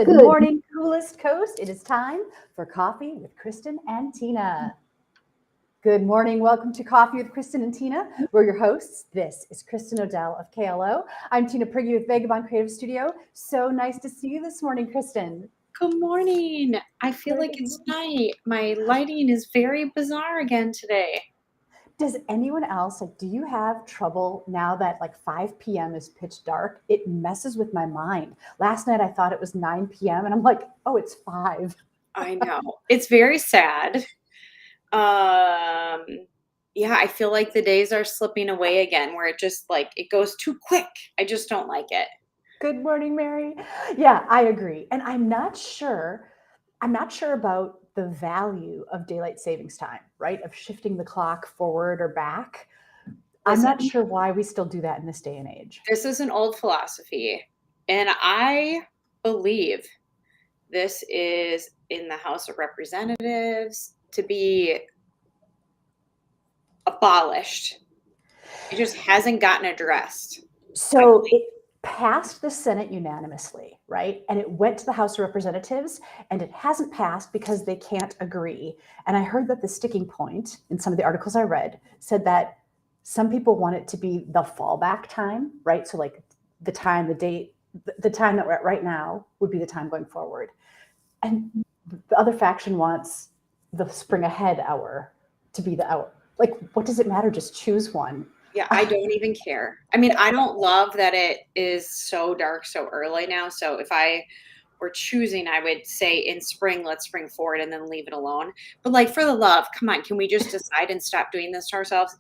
Good morning, coolest coast. It is time for Coffee with Kristin and Tina. Good morning. Welcome to Coffee with Kristin and Tina. We're your hosts. This is Kristin Odell of KLO. I'm Tina Prigge with Vagabond Creative Studio. So nice to see you this morning, Kristin. Good morning. I feel like it's night. My lighting is very bizarre again today. Does anyone else, do you have trouble now that 5 p.m. is pitch dark? It messes with my mind. Last night I thought it was 9 p.m. and I'm like, oh, it's 5. I know. It's very sad. Yeah, I feel like the days are slipping away again where it just it goes too quick. I just don't like it. Good morning, Mary. Yeah, I agree. And I'm not sure about the value of daylight savings time, right? Of shifting the clock forward or back. I'm not sure why we still do that in this day and age. This is an old philosophy, and I believe this is in the House of Representatives to be abolished. It just hasn't gotten addressed. So it passed the Senate unanimously, right? And it went to the House of Representatives, and it hasn't passed because they can't agree. And I heard that the sticking point in some of the articles I read said that some people want it to be the fallback time, right? So the time that we're at right now would be the time going forward. And the other faction wants the spring ahead hour to be the hour. What does it matter? Just choose one. Yeah, I don't even care. I mean, I don't love that it is so dark so early now. So if I were choosing, I would say in spring, let's spring forward and then leave it alone. But for the love, come on, can we just decide and stop doing this to ourselves?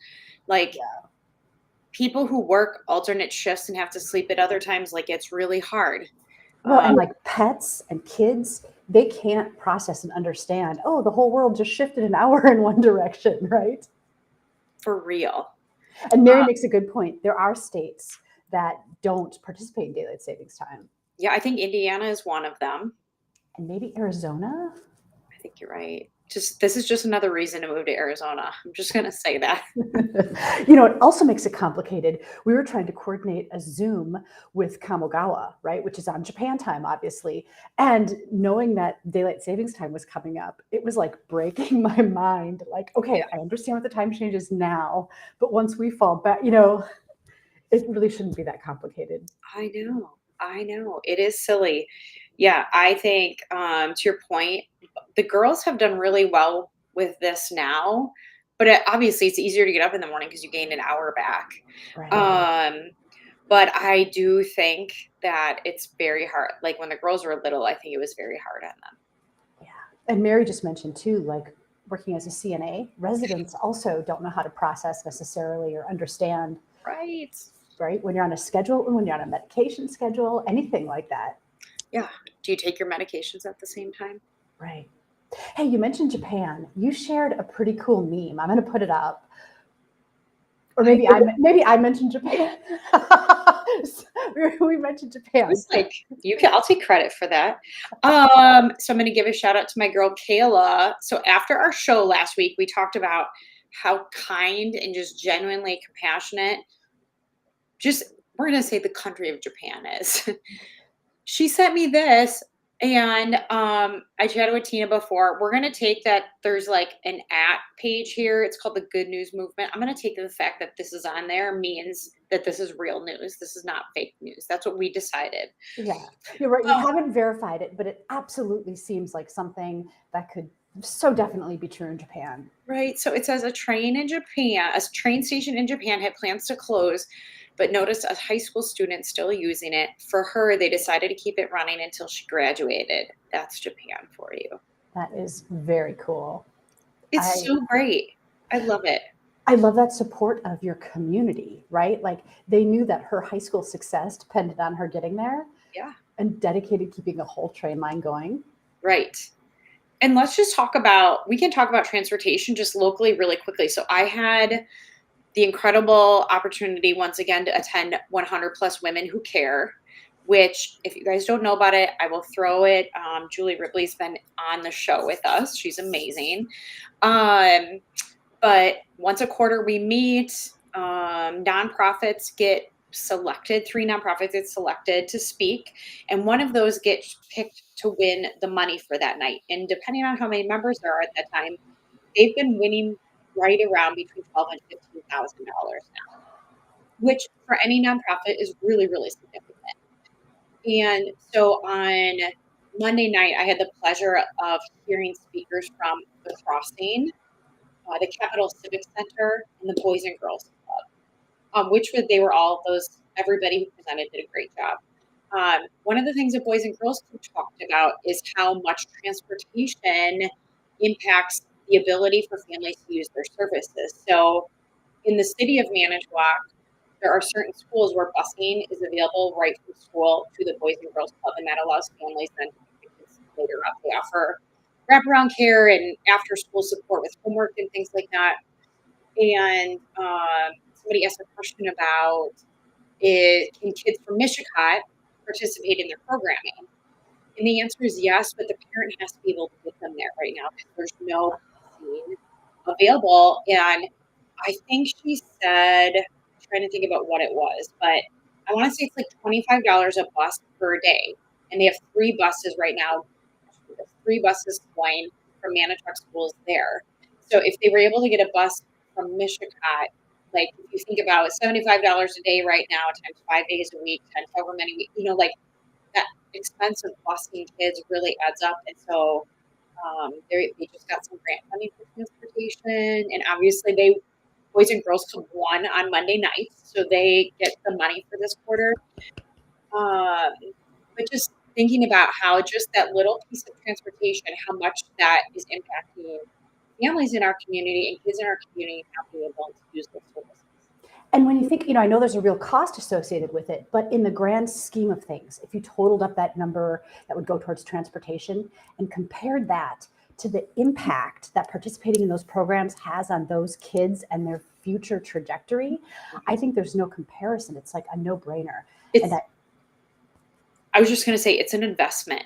People who work alternate shifts and have to sleep at other times, it's really hard. Well, and pets and kids, they can't process and understand, oh, the whole world just shifted an hour in one direction, right? For real. And Mary makes a good point. There are states that don't participate in daylight savings time. Yeah, I think Indiana is one of them. And maybe Arizona? I think you're right. This is just another reason to move to Arizona. I'm just going to say that. It also makes it complicated. We were trying to coordinate a Zoom with Kamogawa, right, which is on Japan time, obviously. And knowing that daylight savings time was coming up, it was breaking my mind. Okay, I understand what the time change is now, but once we fall back, it really shouldn't be that complicated. I know. It is silly. Yeah, I think to your point, the girls have done really well with this now, but obviously it's easier to get up in the morning because you gain an hour back. Right. But I do think that it's very hard. When the girls were little, I think it was very hard on them. Yeah. And Mary just mentioned too, working as a CNA, residents also don't know how to process necessarily or understand. Right. When you're on a schedule and when you're on a medication schedule, anything like that. Yeah. Do you take your medications at the same time? Right. Hey, you mentioned Japan. You shared a pretty cool meme. I'm going to put it up. Or maybe I mentioned Japan. We mentioned Japan. I'll take credit for that. So I'm going to give a shout out to my girl Kayla. So after our show last week, we talked about how kind and just genuinely compassionate, we're going to say the country of Japan is. She sent me this, and I chatted with Tina before. We're going to take that. There's an @ page here. It's called the Good News Movement. I'm going to take the fact that this is on there means that this is real news. This is not fake news. That's what we decided. Yeah, you're right. You haven't verified it, but it absolutely seems like something that could so definitely be true in Japan. Right. So it says a train station in Japan had plans to close, but noticed a high school student still using it. For her, they decided to keep it running until she graduated. That's Japan for you. That is very cool. It's so great. I love it. I love that support of your community, right? They knew that her high school success depended on her getting there. Yeah. And dedicated keeping a whole train line going. Right. And we can talk about transportation just locally really quickly. So I had the incredible opportunity once again to attend 100 Plus Women Who Care, which if you guys don't know about it, I will throw it. Julie Ripley's been on the show with us. She's amazing. But once a quarter we meet, nonprofits get selected, 3 nonprofits get selected to speak, and one of those gets picked to win the money for that night. And depending on how many members there are at that time, they've been winning right around between $12,000 and $15,000 now, which for any nonprofit is really, really significant. And so on Monday night, I had the pleasure of hearing speakers from the Crossing, the Capitol Civic Center, and the Boys and Girls Club, they were all those, everybody who presented did a great job. One of the things that Boys and Girls Club talked about is how much transportation impacts the ability for families to use their services. So in the city of Manitowoc, there are certain schools where busing is available right from school to the Boys and Girls Club, and that allows families then to pick the kids later up. They offer wraparound care and after school support with homework and things like that. And somebody asked a question about, can kids from Mishicot participate in their programming? And the answer is yes, but the parent has to be able to get them there right now because there's no busing available. And I think she said, I'm trying to think about what it was, but I want to say it's like $25 a bus per day. And they have 3 buses right now. 3 buses flying from Manitowoc schools there. So if they were able to get a bus from Mishicot, like if you think about it, $75 a day right now times 5 days a week, times however many weeks, like that expense of busing kids really adds up. And so they just got some grant money for transportation. And obviously Boys and Girls Club won on Monday night, so they get the money for this quarter. But just thinking about how just that little piece of transportation, how much that is impacting families in our community and kids in our community not being able to use those services. And when you think, I know there's a real cost associated with it, but in the grand scheme of things, if you totaled up that number that would go towards transportation and compared that to the impact that participating in those programs has on those kids and their future trajectory, I think there's no comparison. It's like a no-brainer. I was just going to say, it's an investment.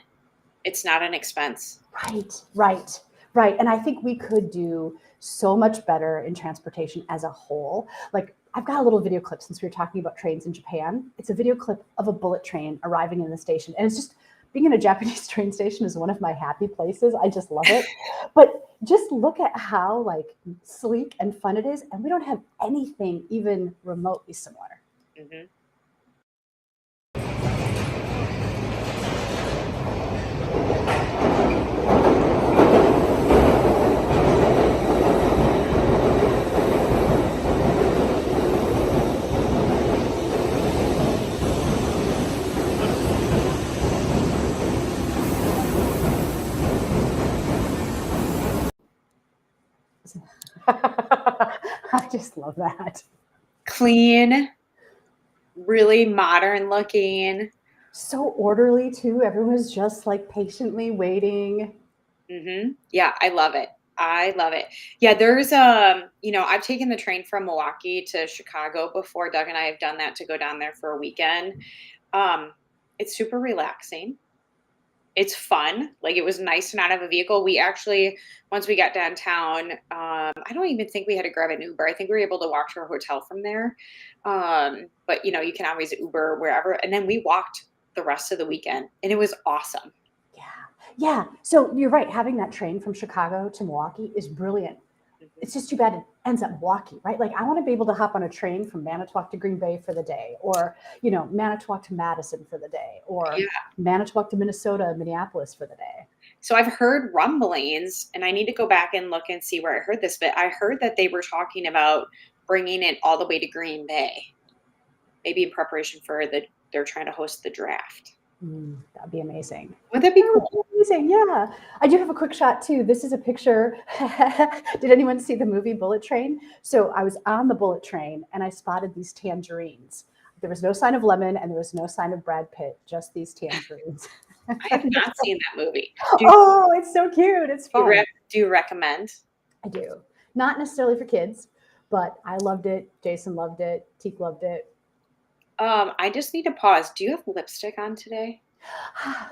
It's not an expense. Right. And I think we could do so much better in transportation as a whole. Like, I've got a little video clip since we were talking about trains in Japan. It's a video clip of a bullet train arriving in the station. And it's just, being in a Japanese train station is one of my happy places. I just love it. But just look at how like sleek and fun it is. And we don't have anything even remotely similar. Mm-hmm. I just love that. Clean, really modern looking. So orderly too. Everyone's just like patiently waiting. Mm-hmm. Yeah, I love it. Yeah, there's I've taken the train from Milwaukee to Chicago before. Doug and I have done that to go down there for a weekend. It's super relaxing. It's fun. Like, it was nice to not have a vehicle. We actually, once we got downtown, I don't even think we had to grab an Uber. I think we were able to walk to our hotel from there. But you can always Uber wherever. And then we walked the rest of the weekend and it was awesome. Yeah. So you're right. Having that train from Chicago to Milwaukee is brilliant. It's just too bad it ends up Milwaukee, right? Like, I want to be able to hop on a train from Manitowoc to Green Bay for the day, or, Manitowoc to Madison for the day, or Manitowoc to Minnesota, Minneapolis for the day. So I've heard rumblings, and I need to go back and look and see where I heard this, but I heard that they were talking about bringing it all the way to Green Bay, maybe in preparation for they're trying to host the draft. That'd be amazing. Would that be cool? Amazing, yeah. I do have a quick shot too. This is a picture. Did anyone see the movie Bullet Train? So I was on the bullet train and I spotted these tangerines. There was no sign of lemon and there was no sign of Brad Pitt, just these tangerines. I have not seen that movie. It's so cute. It's fun. Do you recommend? I do. Not necessarily for kids, but I loved it. Jason loved it. Teek loved it. I just need to pause. Do you have lipstick on today?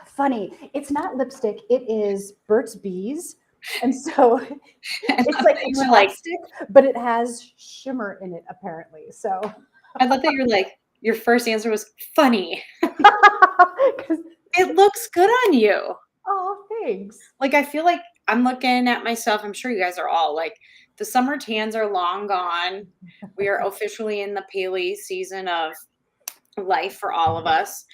Funny. It's not lipstick. It is Burt's Bees. And so it's like a lipstick, but it has shimmer in it, apparently. So I love that your first answer was funny. It looks good on you. thanks. Like, I feel like I'm looking at myself, I'm sure you guys are all like, the summer tans are long gone. We are officially in the paley season of life for all of us.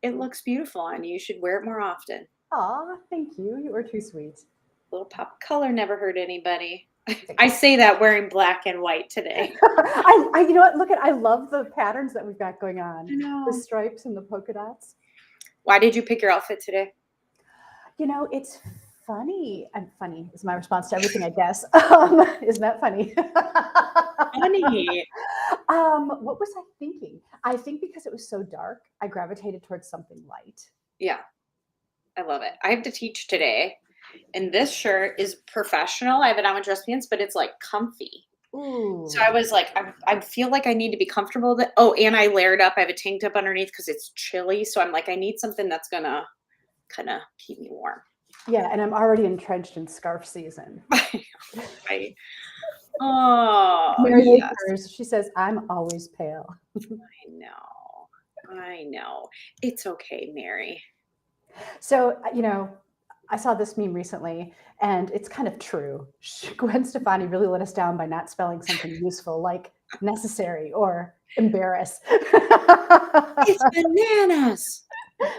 It looks beautiful on you. You should wear it more often. Aw, thank you. You are too sweet. A little pop of color never hurt anybody. I say that wearing black and white today. You know what? Look I love the patterns that we've got going on. I know. The stripes and the polka dots. Why did you pick your outfit today? You know, it's funny. Funny is my response to everything, I guess. Isn't that funny? Funny. What was I thinking? I think because it was so dark, I gravitated towards something light. Yeah, I love it. I have to teach today, and this shirt is professional. I have it on with dress pants, but it's like comfy. Ooh. So I was like, I feel like I need to be comfortable with it. Oh, and I layered up. I have a tank top underneath because it's chilly. So I'm like, I need something that's gonna kind of keep me warm. Yeah, and I'm already entrenched in scarf season. Right. Oh, Mary yes. Akers, she says, I'm always pale. I know. It's okay, Mary. So, you know, I saw this meme recently, and it's kind of true. Gwen Stefani really let us down by not spelling something useful like necessary or embarrass. It's bananas.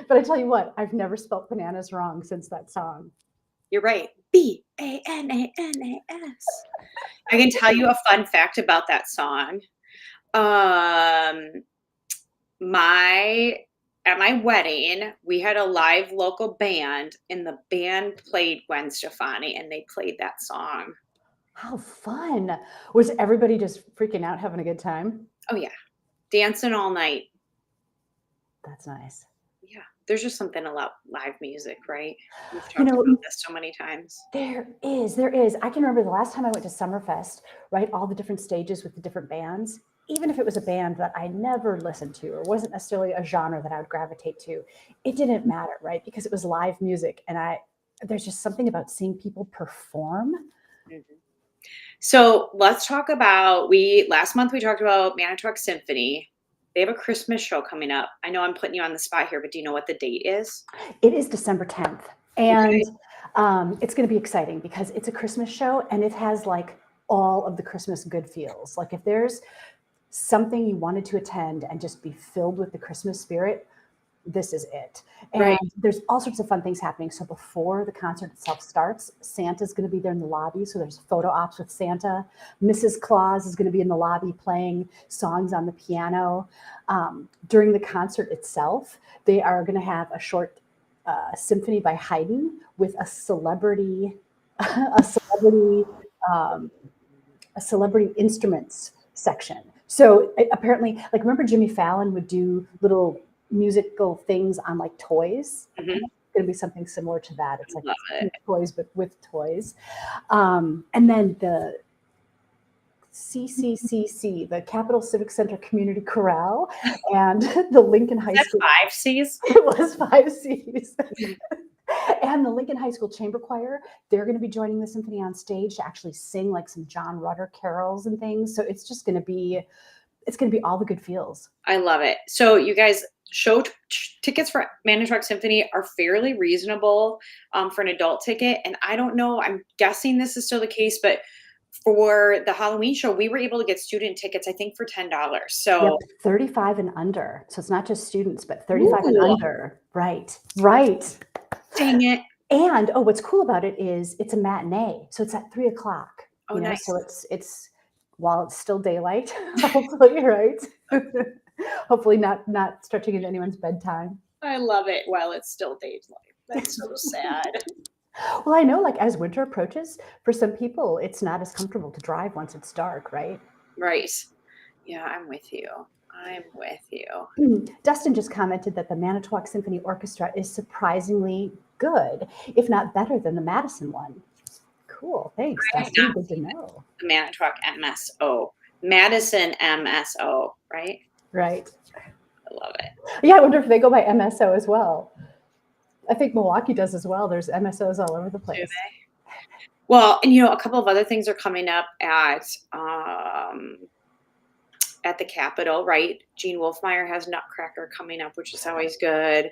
But I tell you what, I've never spelt bananas wrong since that song. You're right. Bananas. I can tell you a fun fact about that song. At my wedding, we had a live local band, and the band played Gwen Stefani, and they played that song. How fun. Was everybody just freaking out, having a good time? Oh, yeah. Dancing all night. That's nice. Yeah. There's just something about live music, right? We've talked You know, about this so many times. There is. I can remember the last time I went to Summerfest, right? All the different stages with the different bands. Even if it was a band that I never listened to or wasn't necessarily a genre that I would gravitate to, it didn't matter, right? Because it was live music, and there's just something about seeing people perform. Mm-hmm. So let's talk about, last month we talked about Manitowoc Symphony. They have a Christmas show coming up. I know I'm putting you on the spot here, but do you know what the date is? It is December 10th. And it's going to be exciting because it's a Christmas show, and it has like all of the Christmas good feels. Like if there's something you wanted to attend and just be filled with the Christmas spirit, this is it. And there's all sorts of fun things happening. So before the concert itself starts, Santa's going to be there in the lobby. So there's photo ops with Santa. Mrs. Claus is going to be in the lobby playing songs on the piano. During the concert itself, they are going to have a short symphony by Haydn with a celebrity instruments section. So apparently, like, remember Jimmy Fallon would do little musical things on like toys? Mm-hmm. It's going to be something similar to that. It's like toys, but with toys. And then the CCCC, the Capital Civic Center Community Chorale, and the Lincoln High School. 5 C's? It was 5 C's. And the Lincoln High School Chamber Choir, they're going to be joining the symphony on stage to actually sing like some John Rutter carols and things. So it's just going to be, all the good feels. I love it. So you guys, show tickets for Manitowoc Symphony are fairly reasonable for an adult ticket. And I don't know, I'm guessing this is still the case, but for the Halloween show, we were able to get student tickets, I think, for $10. So yep, 35 and under. So it's not just students, but 35 and under. Right. Dang it. And what's cool about it is it's a matinee. So it's at 3:00. Oh, nice. So it's while it's still daylight, hopefully, right? Hopefully not stretching into anyone's bedtime. I love it while it's still daylight. That's so sad. Well, I know, like, as winter approaches, for some people, it's not as comfortable to drive once it's dark, right? Right. Yeah, I'm with you. Dustin just commented that the Manitowoc Symphony Orchestra is surprisingly good, if not better than the Madison one. Cool. Thanks, Dustin. Good to know. The Manitowoc MSO. Madison MSO, right? Right. I love it. Yeah, I wonder if they go by MSO as well. I think Milwaukee does as well. There's MSOs all over the place. Do they? Well, and a couple of other things are coming up at at the Capitol, right? Gene Wolfmeyer has Nutcracker coming up, which is always good.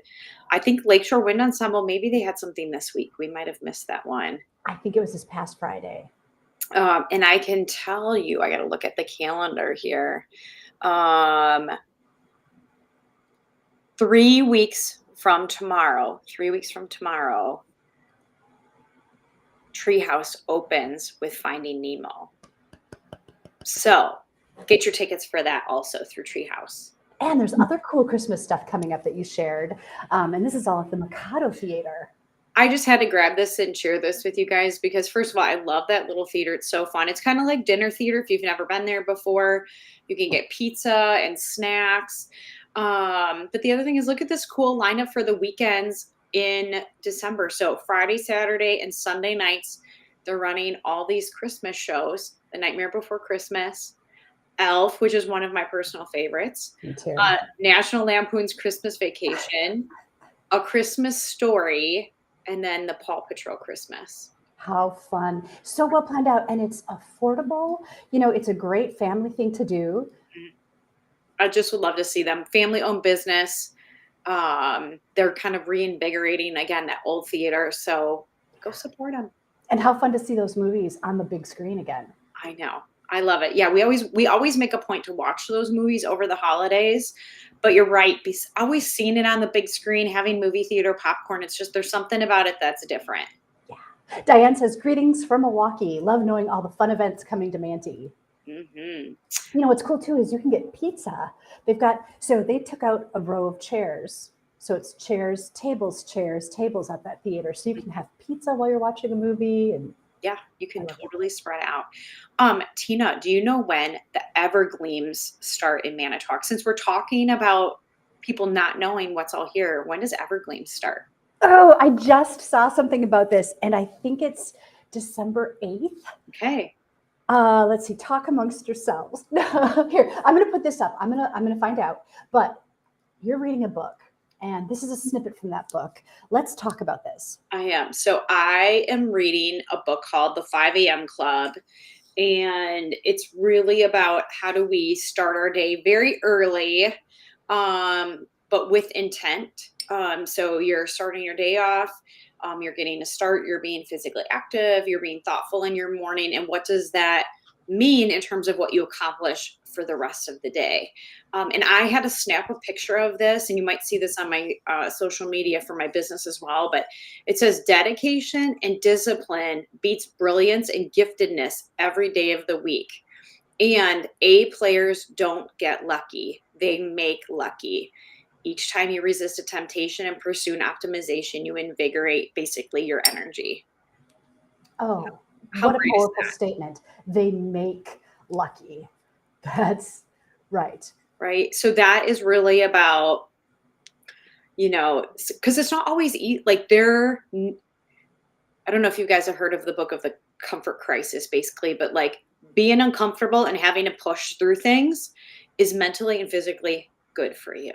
I think Lakeshore Wind Ensemble, maybe they had something this week. We might have missed that one. I think it was this past Friday. And I can tell you, I got to look at the calendar here. 3 weeks from tomorrow, Treehouse opens with Finding Nemo. So get your tickets for that also through Treehouse. And there's other cool Christmas stuff coming up that you shared. And this is all at the Mikado Theater. I just had to grab this and share this with you guys because, first of all, I love that little theater. It's so fun. It's kind of like dinner theater if you've never been there before. You can get pizza and snacks. But the other thing is, look at this cool lineup for the weekends in December. So Friday, Saturday, and Sunday nights, they're running all these Christmas shows. The Nightmare Before Christmas, Elf, which is one of my personal favorites, Me too. National Lampoon's Christmas Vacation, A Christmas Story, and then the Paw Patrol Christmas. How fun. So well planned out, and it's affordable. It's a great family thing to do. I just would love to see them. Family-owned business. They're kind of reinvigorating, again, that old theater. So go support them. And how fun to see those movies on the big screen again. I know. I love it. Yeah, we always make a point to watch those movies over the holidays. But you're right. Always seeing it on the big screen, having movie theater popcorn. It's just, there's something about it that's different. Yeah. Diane says, greetings from Milwaukee. Love knowing all the fun events coming to Manti. Mm-hmm. What's cool too is you can get pizza. They took out a row of chairs. So it's chairs, tables at that theater. So you can have pizza while you're watching a movie. And yeah, you can totally spread out. Tina, do you know when the Evergleams start in Manitowoc? Since we're talking about people not knowing what's all here, when does Evergleams start? Oh, I just saw something about this, and I think it's December 8th. Okay. Let's see. Talk amongst yourselves. Here, I'm going to put this up. I'm going to find out. But you're reading a book, and this is a snippet from that book. Let's talk about this. I am. So I am reading a book called The 5 a.m. Club, and it's really about how do we start our day very early, but with intent. So you're starting your day off. You're getting a start. You're being physically active. You're being thoughtful in your morning. And what does that mean in terms of what you accomplish for the rest of the day? And I had to snap a picture of this, and you might see this on my social media for my business as well. But it says dedication and discipline beats brilliance and giftedness every day of the week. And A players don't get lucky. They make lucky. Each time you resist a temptation and pursue an optimization, you invigorate basically your energy. Oh, what a powerful statement. They make lucky. That's right. Right. So that is really about, because it's not always I don't know if you guys have heard of the book of the comfort crisis, basically, but like being uncomfortable and having to push through things is mentally and physically good for you.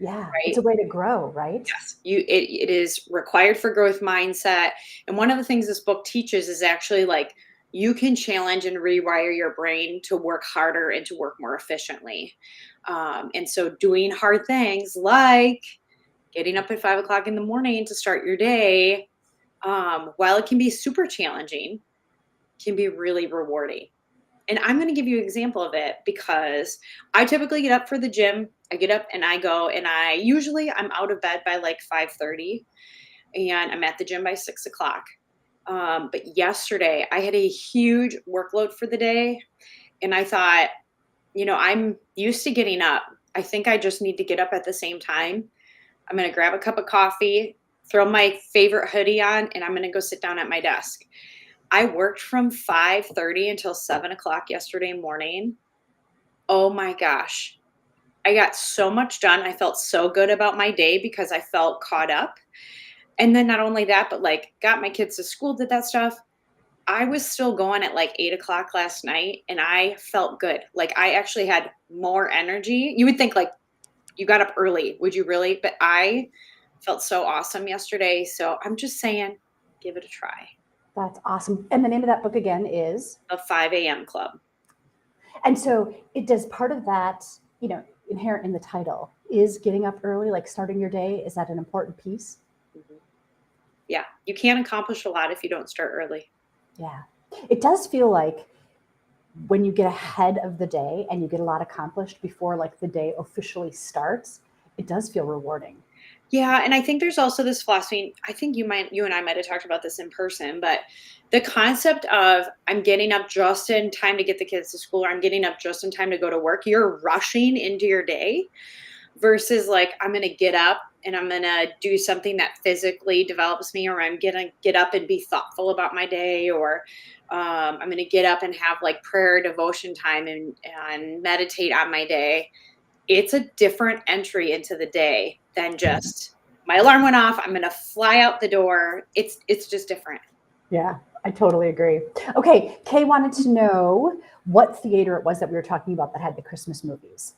Yeah, right? It's a way to grow, right? Yes, it is required for growth mindset. And one of the things this book teaches is actually like you can challenge and rewire your brain to work harder and to work more efficiently. And so doing hard things like getting up at 5 o'clock in the morning to start your day, while it can be super challenging, can be really rewarding. And I'm going to give you an example of it because I typically get up for the gym. I get up and I go, and I'm out of bed by like 5:30 and I'm at the gym by 6 o'clock. But yesterday I had a huge workload for the day, and I thought, I'm used to getting up. I think I just need to get up at the same time. I'm going to grab a cup of coffee, throw my favorite hoodie on, and I'm going to go sit down at my desk. I worked from 5:30 until 7 o'clock yesterday morning. Oh my gosh. I got so much done. I felt so good about my day because I felt caught up. And then not only that, but like got my kids to school, did that stuff. I was still going at like 8 o'clock last night, and I felt good. Like I actually had more energy. You would think like you got up early. Would you really? But I felt so awesome yesterday. So I'm just saying, give it a try. That's awesome. And the name of that book again is? The 5 a.m. Club. And so it does part of that, inherent in the title is getting up early, like starting your day. Is that an important piece? Mhm. Yeah, you can't accomplish a lot if you don't start early. Yeah. It does feel like when you get ahead of the day and you get a lot accomplished before like the day officially starts, it does feel rewarding. Yeah, and I think there's also this philosophy. I think you and I might have talked about this in person, but the concept of I'm getting up just in time to get the kids to school, or I'm getting up just in time to go to work. You're rushing into your day versus like I'm going to get up and I'm going to do something that physically develops me, or I'm going to get up and be thoughtful about my day, or I'm going to get up and have like prayer devotion time and meditate on my day. It's a different entry into the day than just my alarm went off, I'm going to fly out the door. It's just different. Yeah, I totally agree. Okay, Kay wanted to know what theater it was that we were talking about that had the Christmas movies.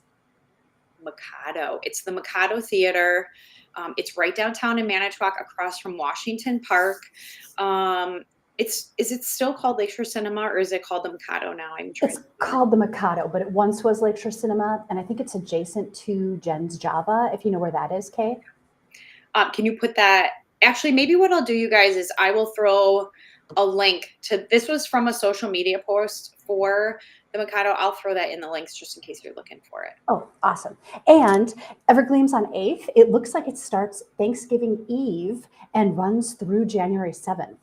Mikado. It's the Mikado Theater. It's right downtown in Manitowoc, across from Washington Park. Is it still called Lakeshore Cinema, or is it called the Mikado now? It's called the Mikado, but it once was Lakeshore Cinema, and I think it's adjacent to Jen's Java, if you know where that is, Kay. Can you put that? Actually, maybe what I'll do, you guys, is I will throw a link to this. Was from a social media post for the Mikado. I'll throw that in the links just in case you're looking for it. Oh, awesome. And Evergleams on 8th, it looks like it starts Thanksgiving Eve and runs through January 7th.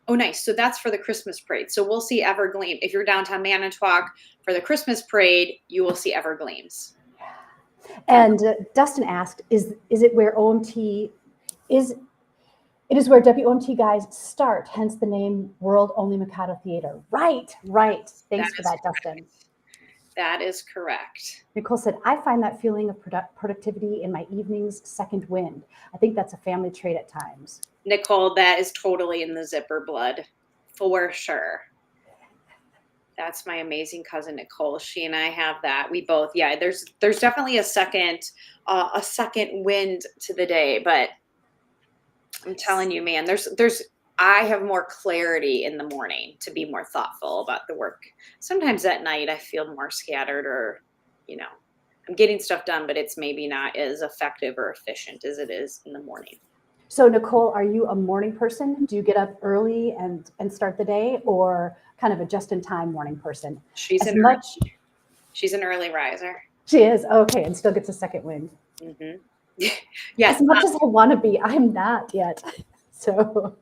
Oh, nice. So that's for the Christmas parade. So we'll see Evergleam. If you're downtown Manitowoc for the Christmas parade, you will see Evergleams. And Dustin asked, is it where OMT is? It is where WOMT guys start, hence the name World Only Mikado Theater. Right. Thanks for that, Dustin. That is correct. Nicole said, I find that feeling of productivity in my evenings second wind. I think that's a family trait at times. Nicole, that is totally in the zipper blood, for sure. That's my amazing cousin, Nicole. She and I have that. We both, yeah, there's definitely a second wind to the day, but I'm telling you, man, I have more clarity in the morning to be more thoughtful about the work. Sometimes at night I feel more scattered, or, I'm getting stuff done, but it's maybe not as effective or efficient as it is in the morning. So Nicole, are you a morning person? Do you get up early and start the day, or kind of a just-in-time morning person? She's an early riser. She is, okay, and still gets a second wind. Mm-hmm. Yes. As much as I want to be, I'm not yet. So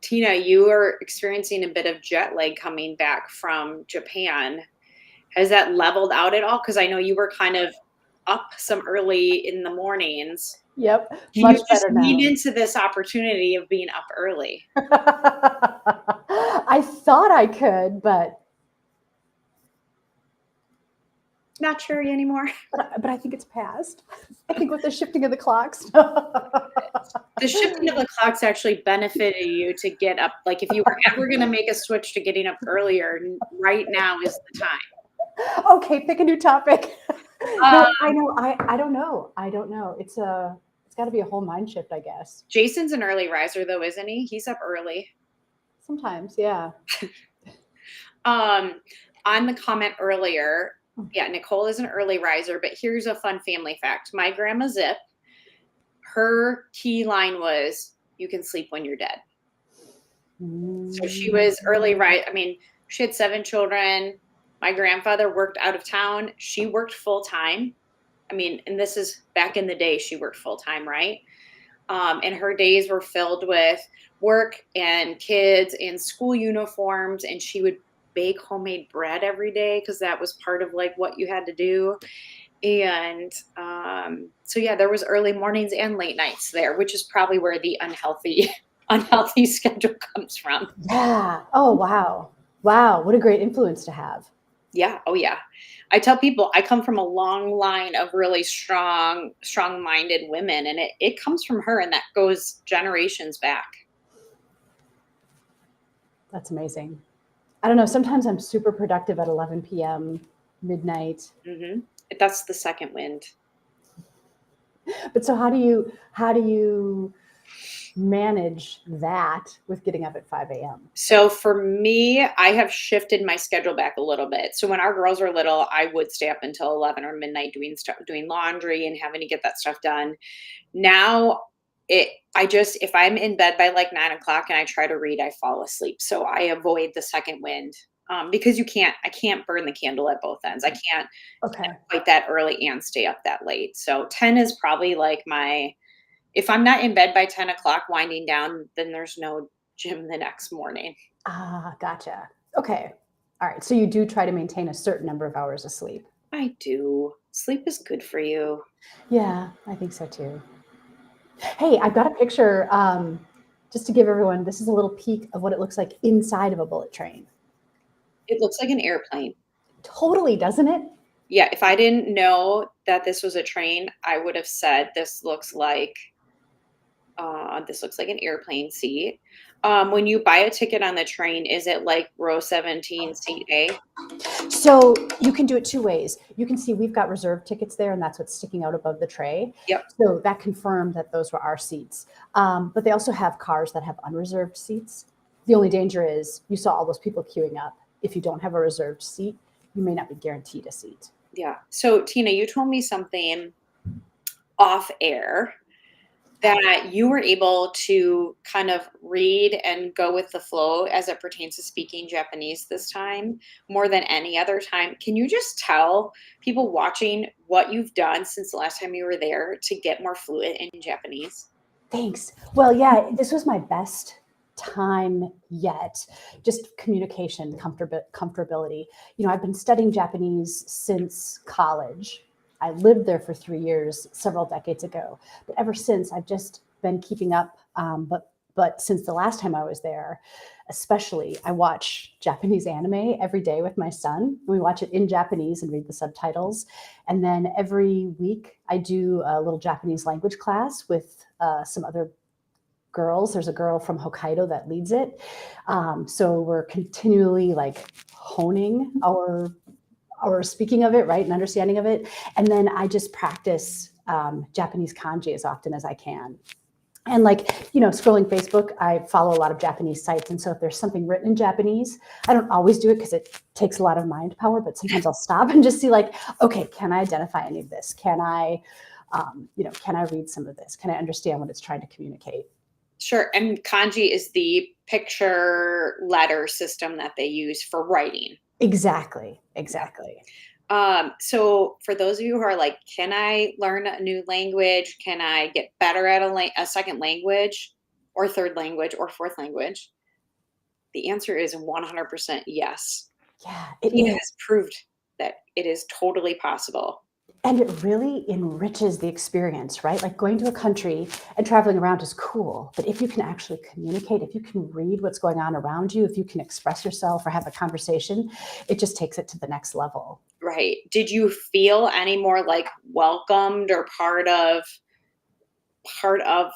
Tina, you are experiencing a bit of jet lag coming back from Japan. Has that leveled out at all? Because I know you were kind of up some early in the mornings. Yep, much better now. Lean into this opportunity of being up early. I thought I could, but not sure anymore. But I think it's past. I think with the shifting of the clocks. The shifting of the clocks actually benefited you to get up. Like if you were ever going to make a switch to getting up earlier, right now is the time. Okay, pick a new topic. No, I know. I don't know. It's got to be a whole mind shift, I guess. Jason's an early riser though, isn't he? He's up early. Sometimes, yeah. On the comment earlier, yeah, Nicole is an early riser, but here's a fun family fact. My grandma Zip, her key line was, you can sleep when you're dead. So she was early, right? I mean, she had 7 children. My grandfather worked out of town. She worked full time. I mean, and this is back in the day, she worked full time, right? And her days were filled with work and kids and school uniforms, and she would bake homemade bread every day because that was part of like what you had to do. And so yeah, there was early mornings and late nights there, which is probably where the unhealthy schedule comes from. Yeah. Oh, wow. What a great influence to have. Yeah. Oh yeah. I tell people I come from a long line of really strong-minded women, and it comes from her, and that goes generations back. That's amazing. I don't know. Sometimes I'm super productive at 11 p.m., midnight. Mm-hmm. That's the second wind. But so how do you manage that with getting up at 5 a.m.? So for me, I have shifted my schedule back a little bit. So when our girls were little, I would stay up until 11 or midnight doing stuff, doing laundry and having to get that stuff done. Now if I'm in bed by like 9 o'clock and I try to read, I fall asleep. So I avoid the second wind. Because I can't burn the candle at both ends. I can't Okay. quite that early and stay up that late. So 10 is probably like if I'm not in bed by 10 o'clock winding down, then there's no gym the next morning. Ah, gotcha. Okay. All right. So you do try to maintain a certain number of hours of sleep. I do. Sleep is good for you. Yeah, I think so too. Hey, I've got a picture just to give everyone, this is a little peek of what it looks like inside of a bullet train. It looks like an airplane. Totally, doesn't it? Yeah, if I didn't know that this was a train, I would have said this looks like an airplane seat. When you buy a ticket on the train, is it like row 17, seat A? So you can do it two ways. You can see we've got reserved tickets there, and that's what's sticking out above the tray. Yep. So that confirmed that those were our seats. But they also have cars that have unreserved seats. The only danger is you saw all those people queuing up. If you don't have a reserved seat, you may not be guaranteed a seat. Yeah. So Tina, you told me something off air that you were able to kind of read and go with the flow as it pertains to speaking Japanese this time more than any other time. Can you just tell people watching what you've done since the last time you were there to get more fluent in Japanese? Thanks. Well, yeah, this was my best time yet. Just communication, comfortability. I've been studying Japanese since college. I lived there for 3 years, several decades ago. But ever since, I've just been keeping up. But since the last time I was there, especially, I watch Japanese anime every day with my son. We watch it in Japanese and read the subtitles. And then every week, I do a little Japanese language class with some other girls. There's a girl from Hokkaido that leads it. So we're continually like honing our speaking of it, right, and understanding of it. And then I just practice Japanese kanji as often as I can. And scrolling Facebook, I follow a lot of Japanese sites. And so if there's something written in Japanese, I don't always do it because it takes a lot of mind power, but sometimes I'll stop and just see okay, can I identify any of this? Can I read some of this? Can I understand what it's trying to communicate? Sure. And kanji is the picture letter system that they use for writing. Exactly. So for those of you who are like, can I learn a new language? Can I get better at a second language or third language or fourth language? The answer is 100% yes. Yeah, Tina has proved that it is totally possible. And it really enriches the experience, right? Like going to a country and traveling around is cool. But if you can actually communicate, if you can read what's going on around you, if you can express yourself or have a conversation, it just takes it to the next level. Right. Did you feel any more like welcomed or part of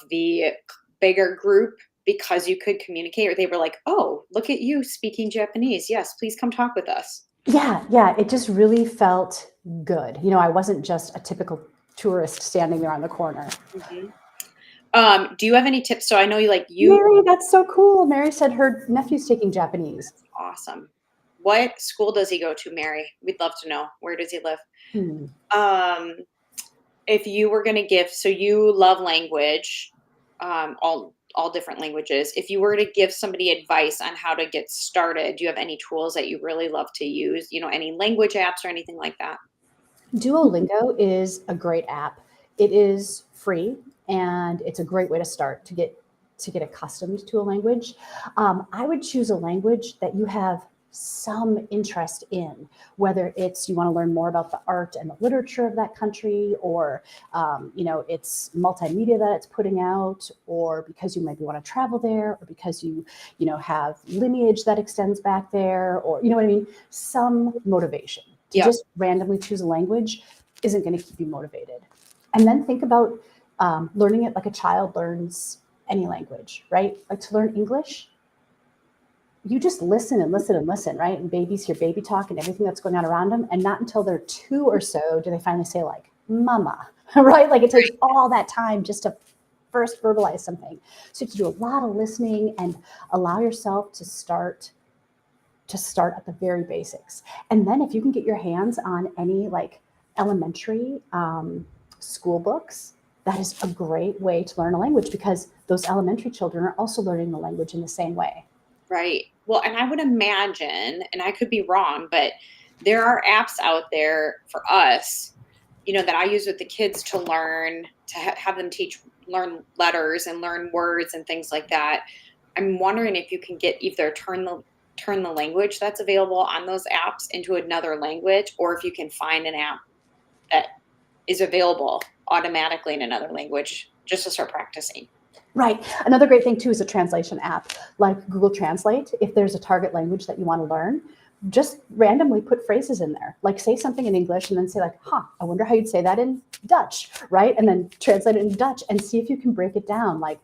the bigger group because you could communicate, or they were like, oh, look at you speaking Japanese. Yes, please come talk with us. Yeah. It just really felt good. I wasn't just a typical tourist standing there on the corner. Mm-hmm. Do you have any tips? So I know you. Mary, that's so cool. Mary said her nephew's taking Japanese. Awesome. What school does he go to, Mary? We'd love to know. Where does he live? If you were going to give, so you love language, all different languages. If you were to give somebody advice on how to get started, do you have any tools that you really love to use? Any language apps or anything like that? Duolingo is a great app. It is free, and it's a great way to start to get accustomed to a language. I would choose a language that you have some interest in, whether it's you want to learn more about the art and the literature of that country, or it's multimedia that it's putting out, or because you maybe want to travel there, or because you have lineage that extends back there, or you know what I mean, some motivation. To just randomly choose a language isn't going to keep you motivated. And then think about learning it like a child learns any language, right? Like to learn English, you just listen and listen and listen, right? And babies hear baby talk and everything that's going on around them. And not until they're 2 or so do they finally say mama, right? Like it takes all that time just to first verbalize something. So you have to do a lot of listening and allow yourself to start at the very basics. And then if you can get your hands on any like elementary school books, that is a great way to learn a language, because those elementary children are also learning the language in the same way. Right. Well, and I would imagine, and I could be wrong, but there are apps out there for us, that I use with the kids to learn, to have them learn letters and learn words and things like that. I'm wondering if you can get either turn the language that's available on those apps into another language, or if you can find an app that is available automatically in another language just to start practicing. Right. Another great thing too is a translation app like Google Translate. If there's a target language that you want to learn, just randomly put phrases in there, like say something in English and then say like, I wonder how you'd say that in Dutch, right? And then translate it in Dutch and see if you can break it down. Like,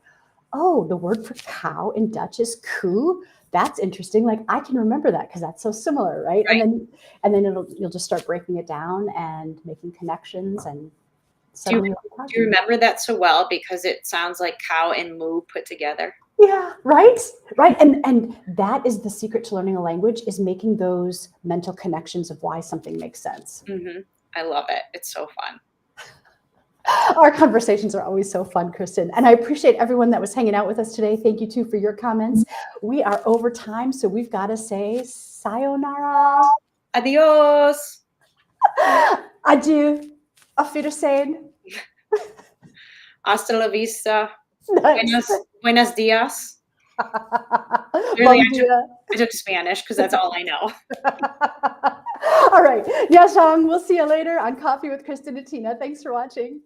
oh, the word for cow in Dutch is koe. That's interesting. Like I can remember that because that's so similar, right? Right. And then you'll just start breaking it down and making connections, and suddenly you'll be Do you talking. remember that so well because it sounds like cow and moo put together? Yeah, right. And that is the secret to learning a language, is making those mental connections of why something makes sense. Mm-hmm. I love it. It's so fun. Our conversations are always so fun, Kristin. And I appreciate everyone that was hanging out with us today. Thank you too for your comments. We are over time, so we've got to say sayonara. Adios. Adieu. Auf Wiedersehen. Hasta la vista. Nice. Buenos dias. Bom dia. I took Spanish because that's all I know. All right. Yashang, we'll see you later on Coffee with Kristin and Tina. Thanks for watching.